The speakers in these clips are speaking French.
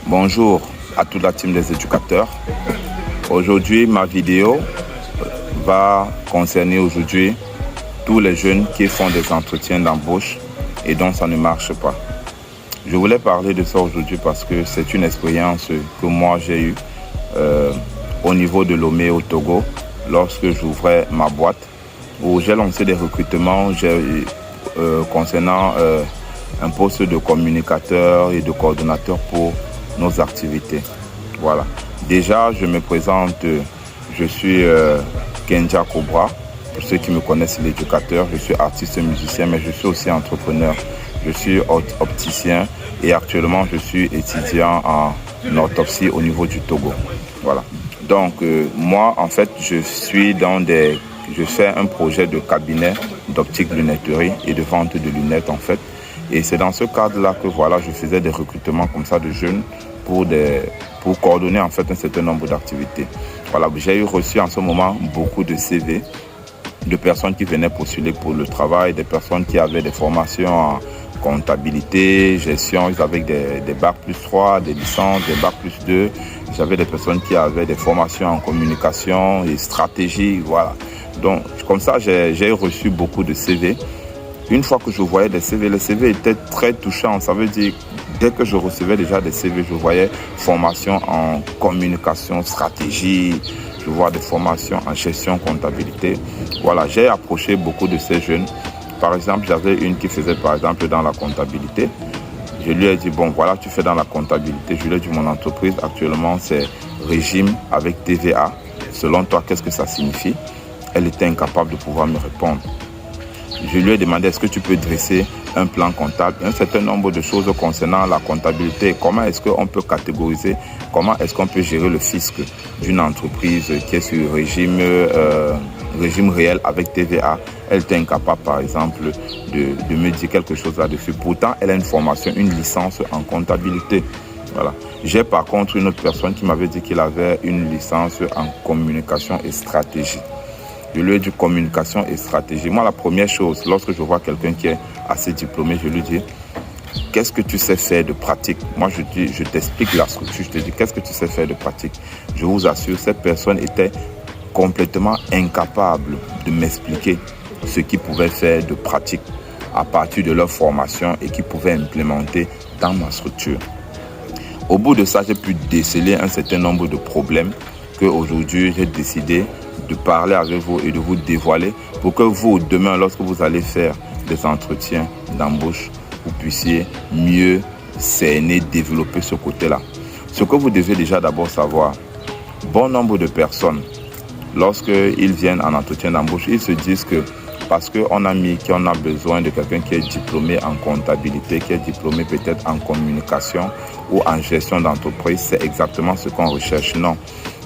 Bonjour à toute la team des éducateurs. Aujourd'hui, ma vidéo va concerner tous les jeunes qui font des entretiens d'embauche et dont ça ne marche pas. Je voulais parler de ça aujourd'hui parce que c'est une expérience que moi j'ai eue au niveau de Lomé au Togo lorsque j'ouvrais ma boîte où j'ai lancé des recrutements concernant un poste de communicateur et de coordonnateur pour nos activités. Voilà. Déjà, je me présente, je suis Kenja Cobra. Pour ceux qui me connaissent, l'éducateur, je suis artiste et musicien, mais je suis aussi entrepreneur. Je suis opticien et actuellement, je suis étudiant en orthopsie au niveau du Togo. Voilà. Donc, moi, en fait, je fais un projet de cabinet d'optique lunetterie et de vente de lunettes, en fait. Et c'est dans ce cadre-là que voilà, je faisais des recrutements comme ça de jeunes pour coordonner en fait un certain nombre d'activités. Voilà, j'ai reçu en ce moment beaucoup de CV de personnes qui venaient postuler pour le travail, des personnes qui avaient des formations en comptabilité, gestion, ils avaient des bacs plus 3, des licences, des bacs plus 2. J'avais des personnes qui avaient des formations en communication et stratégie, voilà. Donc comme ça, j'ai reçu beaucoup de CV. Une fois que je voyais des CV, les CV étaient très touchants. Ça veut dire, dès que je recevais déjà des CV, je voyais formation en communication, stratégie, je vois des formations en gestion, comptabilité. Voilà, j'ai approché beaucoup de ces jeunes. Par exemple, j'avais une qui faisait par exemple dans la comptabilité. Je lui ai dit, bon voilà, tu fais dans la comptabilité. Je lui ai dit, mon entreprise actuellement, c'est régime avec TVA. Selon toi, qu'est-ce que ça signifie? Elle était incapable de pouvoir me répondre. Je lui ai demandé, est-ce que tu peux dresser un plan comptable, un certain nombre de choses concernant la comptabilité, comment est-ce qu'on peut catégoriser, comment est-ce qu'on peut gérer le fisc d'une entreprise qui est sur régime réel avec TVA. Elle était incapable, par exemple, de me dire quelque chose là-dessus. Pourtant, elle a une formation, une licence en comptabilité. Voilà. J'ai par contre une autre personne qui m'avait dit qu'il avait une licence en communication et stratégie. Je lui ai dit communication et stratégie. Moi, la première chose, lorsque je vois quelqu'un qui est assez diplômé, je lui dis, qu'est-ce que tu sais faire de pratique? Moi, je t'explique la structure, je te dis, qu'est-ce que tu sais faire de pratique? Je vous assure, cette personne était complètement incapable de m'expliquer ce qu'ils pouvaient faire de pratique à partir de leur formation et qu'ils pouvaient implémenter dans ma structure. Au bout de ça, j'ai pu déceler un certain nombre de problèmes qu'aujourd'hui, j'ai décidé de parler avec vous et de vous dévoiler pour que vous, demain, lorsque vous allez faire des entretiens d'embauche, vous puissiez mieux cerner, développer ce côté-là. Ce que vous devez déjà d'abord savoir, bon nombre de personnes, lorsqu'ils viennent en entretien d'embauche, ils se disent que parce qu'on a besoin de quelqu'un qui est diplômé en comptabilité, qui est diplômé peut-être en communication ou en gestion d'entreprise, c'est exactement ce qu'on recherche. Non.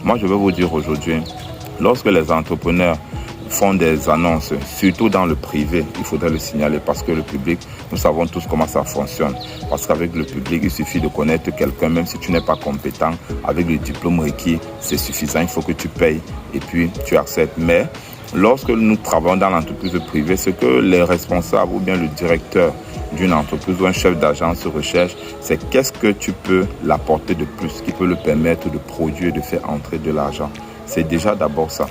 Moi, je vais vous dire aujourd'hui, lorsque les entrepreneurs font des annonces, surtout dans le privé, il faudrait le signaler parce que le public, nous savons tous comment ça fonctionne. Parce qu'avec le public, il suffit de connaître quelqu'un, même si tu n'es pas compétent, avec le diplôme requis, c'est suffisant, il faut que tu payes et puis tu acceptes. Mais lorsque nous travaillons dans l'entreprise privée, ce que les responsables ou bien le directeur d'une entreprise ou un chef d'agence recherche, c'est qu'est-ce que tu peux l'apporter de plus qui peut le permettre de produire et de faire entrer de l'argent. C'est déjà d'abord ça.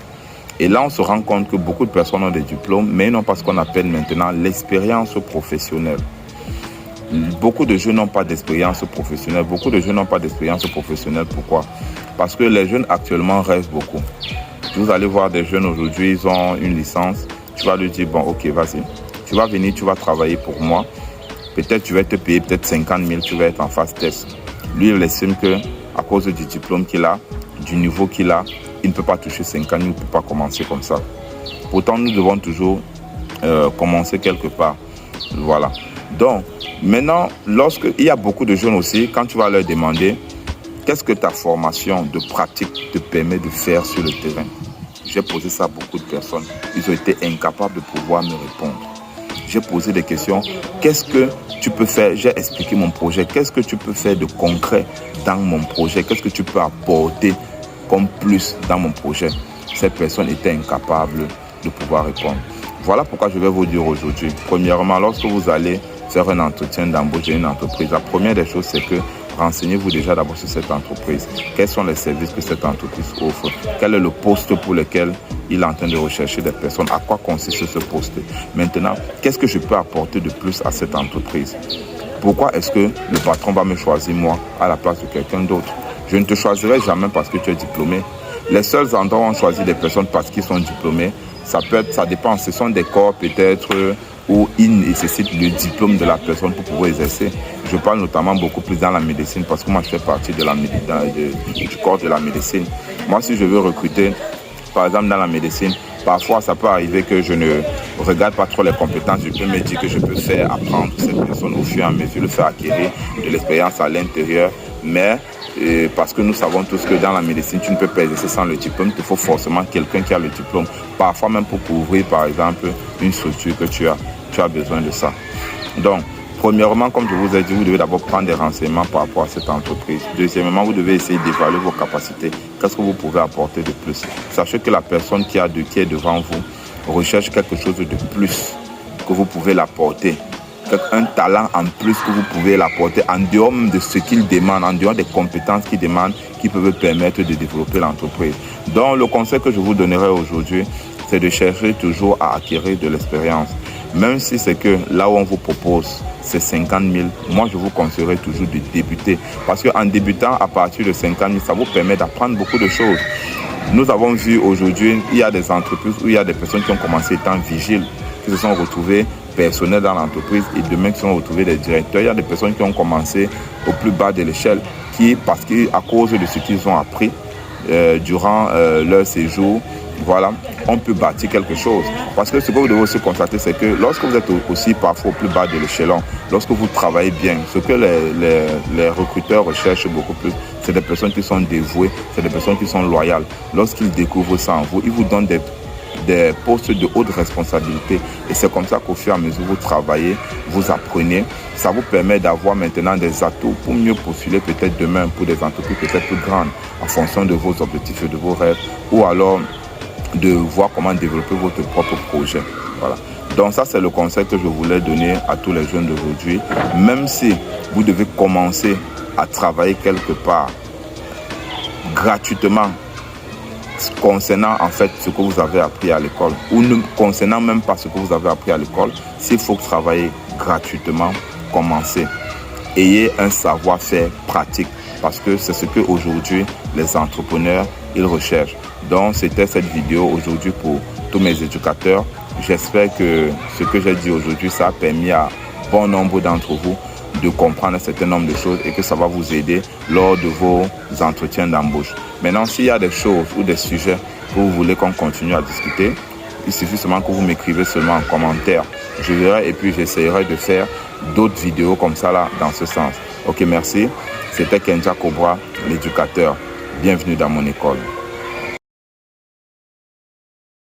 Et là, on se rend compte que beaucoup de personnes ont des diplômes, mais non pas ce qu'on appelle maintenant l'expérience professionnelle. Beaucoup de jeunes n'ont pas d'expérience professionnelle. Beaucoup de jeunes n'ont pas d'expérience professionnelle. Pourquoi? Parce que les jeunes actuellement rêvent beaucoup. Vous allez voir des jeunes aujourd'hui, ils ont une licence. Tu vas lui dire, bon, ok, vas-y. Tu vas venir, tu vas travailler pour moi. Peut-être tu vas te payer peut-être 50 000, tu vas être en phase test. Lui, il estime qu'à cause du diplôme qu'il a, du niveau qu'il a, il ne peut pas toucher 50 000, il ne peut pas commencer comme ça. Pourtant, nous devons toujours commencer quelque part. Voilà. Donc, maintenant, lorsqu'il y a beaucoup de jeunes aussi, quand tu vas leur demander qu'est-ce que ta formation de pratique te permet de faire sur le terrain, j'ai posé ça à beaucoup de personnes. Ils ont été incapables de pouvoir me répondre. J'ai posé des questions. Qu'est-ce que tu peux faire? J'ai expliqué mon projet. Qu'est-ce que tu peux faire de concret dans mon projet? Qu'est-ce que tu peux apporter comme plus dans mon projet? Cette personne était incapable de pouvoir répondre. Voilà pourquoi je vais vous dire aujourd'hui. Premièrement, lorsque vous allez faire un entretien d'embauche dans une entreprise, la première des choses, c'est que renseignez-vous déjà d'abord sur cette entreprise. Quels sont les services que cette entreprise offre? Quel est le poste pour lequel il est en train de rechercher des personnes? À quoi consiste ce poste? Maintenant, qu'est-ce que je peux apporter de plus à cette entreprise? Pourquoi est-ce que le patron va me choisir moi à la place de quelqu'un d'autre? Je ne te choisirai jamais parce que tu es diplômé. Les seuls endroits où on choisit des personnes parce qu'ils sont diplômés, ça dépend. Ce sont des corps peut-être où il nécessite le diplôme de la personne pour pouvoir exercer. Je parle notamment beaucoup plus dans la médecine parce que moi je fais partie du corps de la médecine. Moi, si je veux recruter, par exemple dans la médecine, parfois ça peut arriver que je ne regarde pas trop les compétences. Je peux me dire que je peux faire apprendre cette personne au fur et à mesure, le faire acquérir de l'expérience à l'intérieur. Mais parce que nous savons tous que dans la médecine, tu ne peux pas exercer sans le diplôme. Il te faut forcément quelqu'un qui a le diplôme. Parfois même pour couvrir, par exemple, une structure que tu as besoin de ça. Donc, premièrement, comme je vous ai dit, vous devez d'abord prendre des renseignements par rapport à cette entreprise. Deuxièmement, vous devez essayer d'évaluer vos capacités. Qu'est-ce que vous pouvez apporter de plus? Sachez que la personne qui est devant vous recherche quelque chose de plus que vous pouvez l'apporter. Un talent en plus que vous pouvez l'apporter en dehors de ce qu'il demande, en dehors des compétences qu'il demande, qui peuvent permettre de développer l'entreprise. Donc, le conseil que je vous donnerai aujourd'hui, c'est de chercher toujours à acquérir de l'expérience. Même si c'est que là où on vous propose, c'est 50 000, moi je vous conseillerais toujours de débuter. Parce qu'en débutant à partir de 50 000, ça vous permet d'apprendre beaucoup de choses. Nous avons vu aujourd'hui, il y a des entreprises où il y a des personnes qui ont commencé étant vigiles, qui se sont retrouvées personnels dans l'entreprise et demain qui sont retrouvés des directeurs. Il y a des personnes qui ont commencé au plus bas de l'échelle parce qu'à cause de ce qu'ils ont appris durant leur séjour, voilà, on peut bâtir quelque chose. Parce que ce que vous devez aussi constater, c'est que lorsque vous êtes aussi parfois au plus bas de l'échelon, lorsque vous travaillez bien, ce que les recruteurs recherchent beaucoup plus, c'est des personnes qui sont dévouées, c'est des personnes qui sont loyales. Lorsqu'ils découvrent ça en vous, ils vous donnent des postes de haute responsabilité. Et c'est comme ça qu'au fur et à mesure, vous travaillez, vous apprenez. Ça vous permet d'avoir maintenant des atouts pour mieux postuler peut-être demain pour des entreprises peut-être plus grandes en fonction de vos objectifs et de vos rêves. Ou alors de voir comment développer votre propre projet. Voilà. Donc ça, c'est le conseil que je voulais donner à tous les jeunes d'aujourd'hui. Même si vous devez commencer à travailler quelque part gratuitement, concernant en fait ce que vous avez appris à l'école ou ne concernant même pas ce que vous avez appris à l'école, s'il faut travailler gratuitement, commencez. Ayez un savoir-faire pratique parce que c'est ce que aujourd'hui les entrepreneurs ils recherchent. Donc c'était cette vidéo aujourd'hui pour tous mes éducateurs. J'espère que ce que j'ai dit aujourd'hui, ça a permis à bon nombre d'entre vous de comprendre un certain nombre de choses et que ça va vous aider lors de vos entretiens d'embauche. Maintenant, s'il y a des choses ou des sujets que vous voulez qu'on continue à discuter, il suffit seulement que vous m'écrivez seulement en commentaire. Je verrai et puis j'essaierai de faire d'autres vidéos comme ça là, dans ce sens. Ok, merci. C'était Kenja Cobra, l'éducateur. Bienvenue dans mon école.